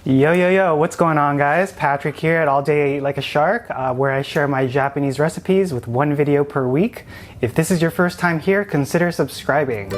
Yo, yo, yo, what's going on, guys? Patrick here at All Day I Eat Like a Shark, where I share my Japanese recipes with one video per week. If this is your first time here, consider subscribing.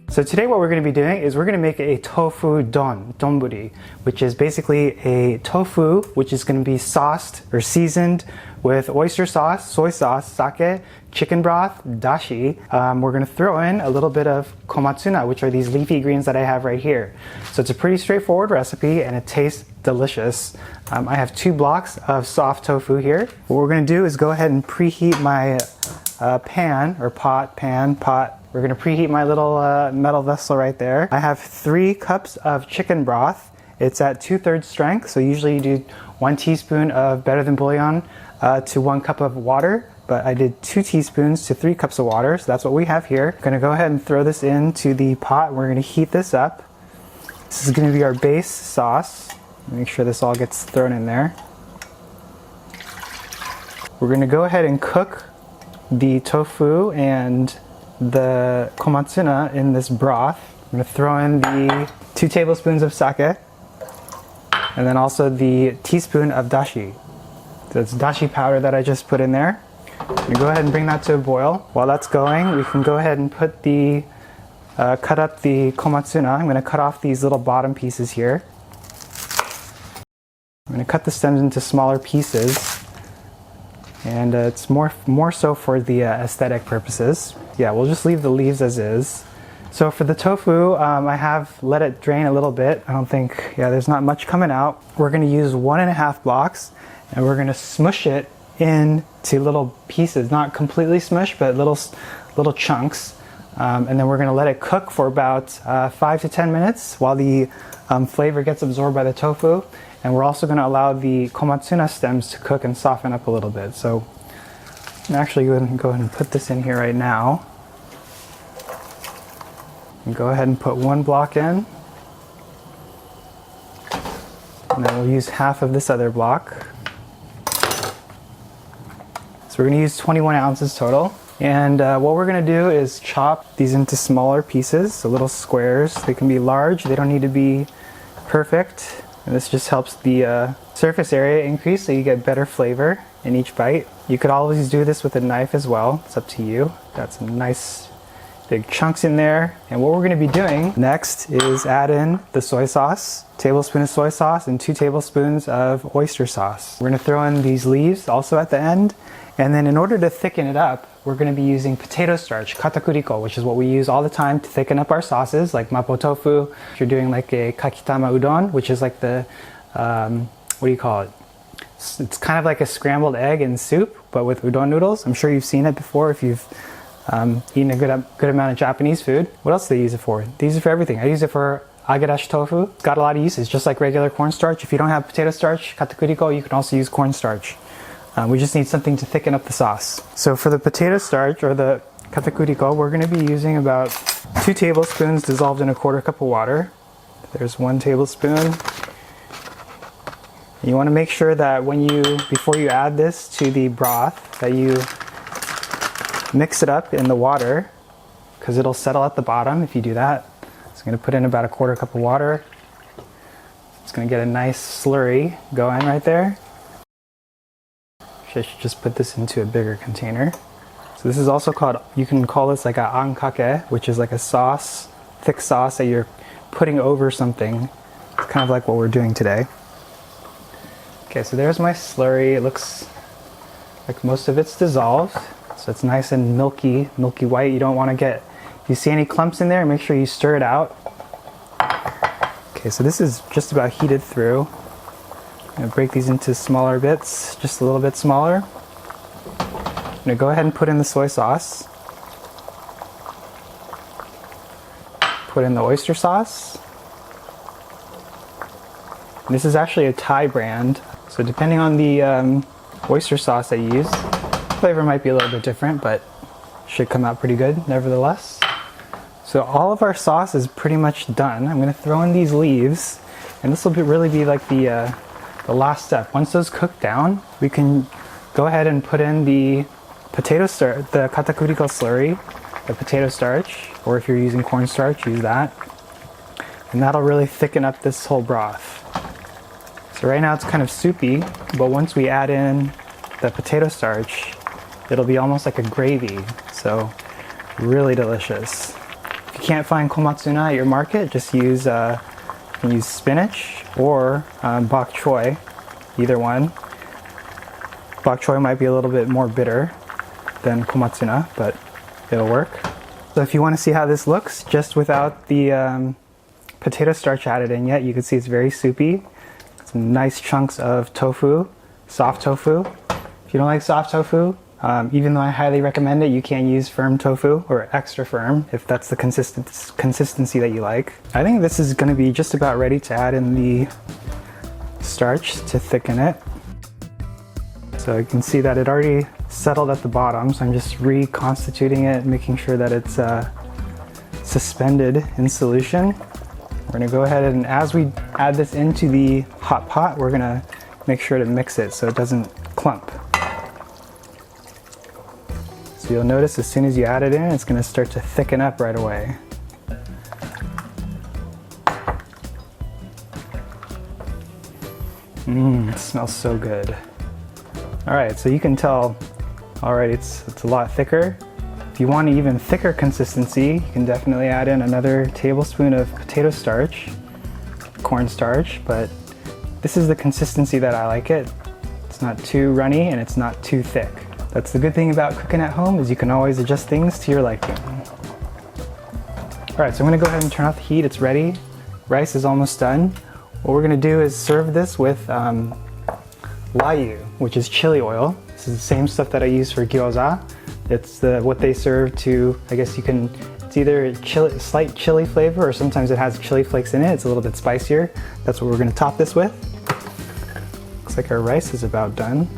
So today what we're going to be doing is we're going to make a tofu donburi, which is basically a tofu which is going to be sauced or seasoned with oyster sauce, soy sauce, sake, chicken broth, dashi. We're going to throw in a little bit of KOMATSUNA, which are these leafy greens that I have right here. So it's a pretty straightforward recipe and it tastes delicious. I have 2 blocks of soft tofu here. What we're going to do is go ahead and preheat my pan. We're going to preheat my little metal vessel right there. I have 3 cups of chicken broth. It's at 2/3 strength, so usually you do 1 teaspoon of better than bouillon to 1 cup of water, but I did 2 teaspoons to 3 cups of water, so that's what we have here. I'm going to go ahead and throw this into the pot. We're going to heat this up. This is going to be our base sauce. Make sure this all gets thrown in there. We're going to go ahead and cook the tofu and the KOMATSUNA in this broth. I'm going to throw in the 2 tablespoons of sake and then also the teaspoon of dashi. So it's dashi powder that I just put in there. I'm going to go ahead and bring that to a boil. While that's going, we can go ahead and put the cut up the KOMATSUNA. I'm going to cut off these little bottom pieces here. I'm going to cut the stems into smaller pieces. And it's more so for the aesthetic purposes. Yeah, we'll just leave the leaves as is. So for the tofu, I have let it drain a little bit. I don't think, there's not much coming out. We're going to use 1.5 blocks and we're going to smush it into little pieces. Not completely smush, but little chunks. And then we're going to let it cook for about 5 to 10 minutes while the flavor gets absorbed by the tofu. And we're also going to allow the KOMATSUNA stems to cook and soften up a little bit. So I'm actually going to go ahead and put this in here right now. And go ahead and put 1 block in. And then we'll use half of this other block. So we're going to use 21 ounces total. And what we're going to do is chop these into smaller pieces, so little squares. They can be large, they don't need to be perfect. And this just helps the surface area increase so you get better flavor in each bite. You could always do this with a knife as well. It's up to you. Got some nice big chunks in there. And what we're going to be doing next is add in the soy sauce, tablespoon of soy sauce and 2 tablespoons of oyster sauce. We're going to throw in these leaves also at the end. And then in order to thicken it up, we're going to be using potato starch, katakuriko, which is what we use all the time to thicken up our sauces, like mapo tofu. If you're doing like a kakitama udon, which is like the, what do you call it? It's kind of like a scrambled egg in soup, but with udon noodles. I'm sure you've seen it before if you've eaten a good amount of Japanese food. What else do they use it for? They use it for everything. I use it for agadashi tofu. It's got a lot of uses, just like regular cornstarch. If you don't have potato starch, katakuriko, you can also use cornstarch. We just need something to thicken up the sauce. So for the potato starch or the katakuriko, we're going to be using about 2 tablespoons dissolved in a 1/4 cup of water. There's 1 tablespoon. You want to make sure that before you add this to the broth, that you mix it up in the water because it'll settle at the bottom if you do that. So I'm going to put in about a 1/4 cup of water. It's going to get a nice slurry going right there. I should just put this into a bigger container. So this is also called, you can call this like a Ankake, which is like a sauce, thick sauce that you're putting over something. It's kind of like what we're doing today. Okay, so there's my slurry. It looks like most of it's dissolved. So it's nice and milky white. You don't want to get, if you see any clumps in there, make sure you stir it out. Okay, so this is just about heated through. I'm going to break these into smaller bits, just a little bit smaller. I'm going to go ahead and put in the soy sauce. Put in the oyster sauce. And this is actually a Thai brand, so depending on the oyster sauce that you use, flavor might be a little bit different, but should come out pretty good nevertheless. So all of our sauce is pretty much done. I'm going to throw in these leaves, and this will really be like the last step. Once those cook down, we can go ahead and put in the the katakuriko slurry, the potato starch, or if you're using cornstarch, use that. And that'll really thicken up this whole broth. So right now it's kind of soupy, but once we add in the potato starch, it'll be almost like a gravy. So really delicious. If you can't find komatsuna at your market, just use spinach or bok choy, either one. Bok choy might be a little bit more bitter than komatsuna, but it'll work. So if you want to see how this looks, just without the potato starch added in yet, you can see it's very soupy. Some nice chunks of tofu, soft tofu. If you don't like soft tofu, even though I highly recommend it, you can use firm tofu or extra firm if that's the consistency that you like. I think this is going to be just about ready to add in the starch to thicken it. So you can see that it already settled at the bottom, so I'm just reconstituting it, making sure that it's suspended in solution. We're going to go ahead and as we add this into the hot pot, we're going to make sure to mix it so it doesn't clump. So you'll notice as soon as you add it in, it's going to start to thicken up right away. It smells so good. Alright, so you can tell already it's a lot thicker. If you want an even thicker consistency, you can definitely add in another tablespoon of potato starch, cornstarch, but this is the consistency that I like it. It's not too runny and it's not too thick. That's the good thing about cooking at home, is you can always adjust things to your liking. Alright, so I'm going to go ahead and turn off the heat. It's ready. Rice is almost done. What we're going to do is serve this with Ryour, which is chili oil. This is the same stuff that I use for gyoza. It's what they serve to, I guess it's either a slight chili flavor or sometimes it has chili flakes in it. It's a little bit spicier. That's what we're going to top this with. Looks like our rice is about done.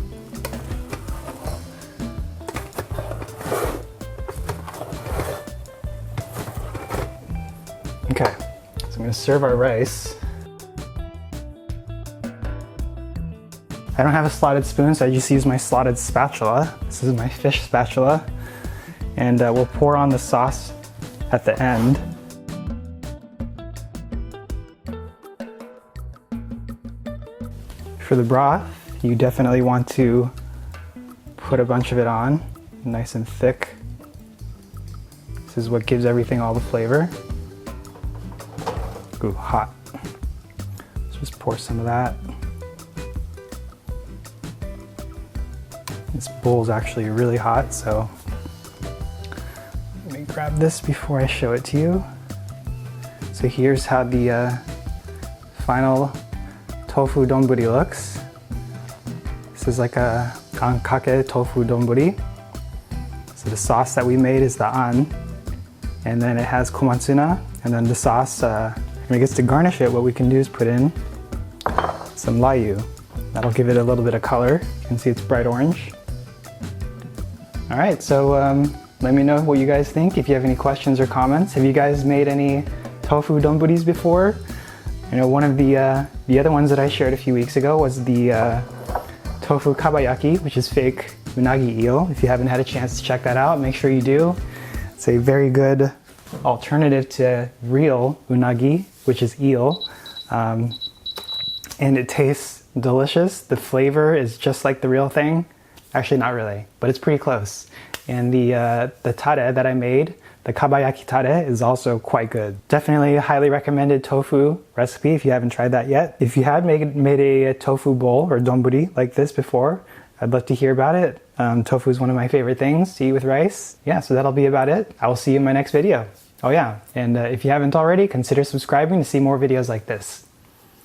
Okay, so I'm going to serve our rice. I don't have a slotted spoon, so I just use my slotted spatula. This is my fish spatula. And we'll pour on the sauce at the end. For the broth, you definitely want to put a bunch of it on, nice and thick. This is what gives everything all the flavor. Ooh, hot. Let's just pour some of that. This bowl is actually really hot, so let me grab this before I show it to you. So here's how the final tofu donburi looks. This is like a Ankake tofu donburi. So the sauce that we made is the an, and then it has komatsuna, and then the sauce, when it gets to garnish it, what we can do is put in some Ryour. That'll give it a little bit of color. You can see it's bright orange. Alright, so let me know what you guys think. If you have any questions or comments. Have you guys made any tofu donburis before? You know, one of the other ones that I shared a few weeks ago was the tofu kabayaki, which is fake unagi eel. If you haven't had a chance to check that out, make sure you do. It's a very good alternative to real unagi, which is eel. And it tastes delicious. The flavor is just like the real thing. Actually, not really, but it's pretty close. And the tare that I made, the kabayaki tare, is also quite good. Definitely a highly recommended tofu recipe if you haven't tried that yet. If you had made a tofu bowl or donburi like this before, I'd love to hear about it. Tofu is one of my favorite things to eat with rice. Yeah, so that'll be about it. I will see you in my next video. Oh yeah, and if you haven't already, consider subscribing to see more videos like this.